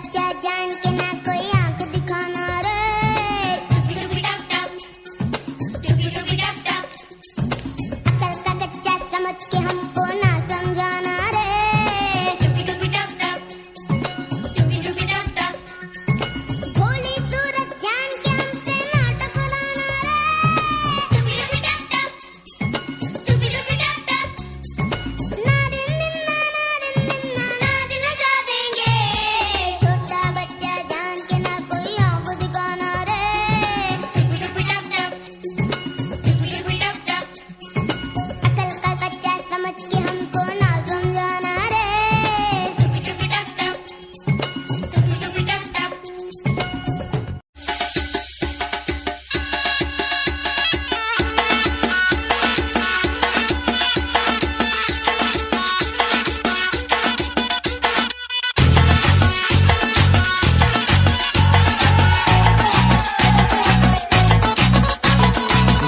बच्चा जान के ना कोई आंख दिखाना रे। टुपी टुपी टप टप, टुपी टुपी टप टप। अकल का कच्चा समझ के हमको ना समझाना रे। टुपी टुपी टप टप, टुपी टुपी टप टप। भोली सूरत जान के हमसे ना टकराना रे। टुपी टुपी टप टप, टुपी टुपी टप टप। ना दिन दिन ना नाच नचा देंगे। छोटा बच्चा जान के ना कोई आंख दिखाना रे। टुपी टुपी टप टप, टुपी टुपी टप टप। अकल का कच्चा समझ के हमको ना समझाना रे। टुपी टुपी टप टप, टुपी टुपी टप टप।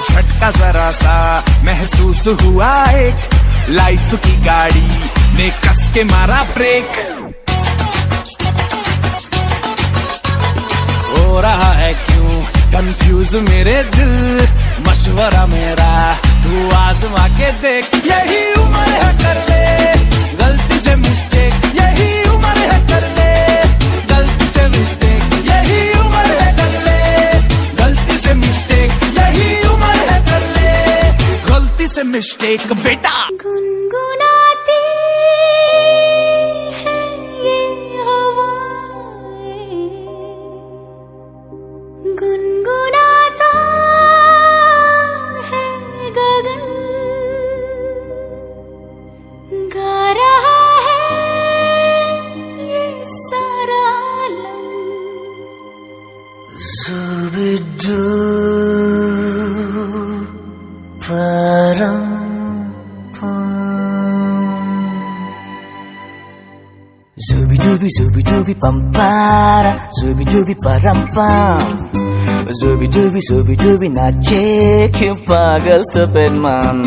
झटका जरा सा महसूस हुआ एक, लाइफ की गाड़ी ने कस के मारा ब्रेक। हो रहा है क्यों कंफ्यूज मेरे दिल, मशवरा मेरा तू आजमा के देख। यही उम्र है कर ले गलती से मिस्टेक, यही उम्र है कर ले गलती से मिस्टेक, यही उम्र है कर ले गलती से मिस्टेक, यही उम्र है कर ले गलती से मिस्टेक बेटा। गुनगुनाती है ये हवाएं, गुनगुनाता है गगन, गा रहा है ये सारा आलम। Zubidu parampam, zubidubi zubidubi pampara, zubidubi parampam, zubidubi nache kyun pagal stupid man.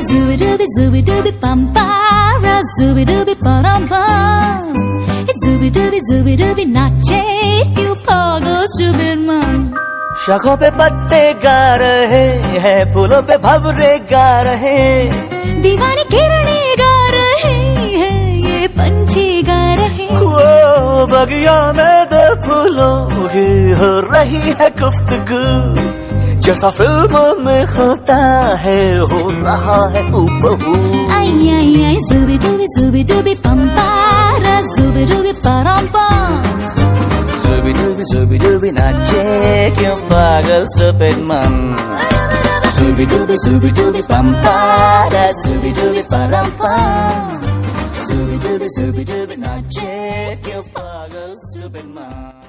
Zubidubi zubidubi pampara, zubidubi parampam, zubidubi नाचे क्यों पागल stupid man। शाखों पे पत्ते गा रहे हैं, फूलों पे भंवरे गा रहे, दीवानी किरणें गा रहे हैं, ये पंछी गा रहे। वो बगिया में दो फूलों की हो रही है गुफ्तगू, जैसा फिल्मों में होता है हो रहा है हूबहू। आई आई आई zubidubi pampara, zubidubi parampam, zubidubi nache kyun pagal stupid man। zubidubi pampara, zubidubi parampam, zubidubi nache kyun pagal stupid man।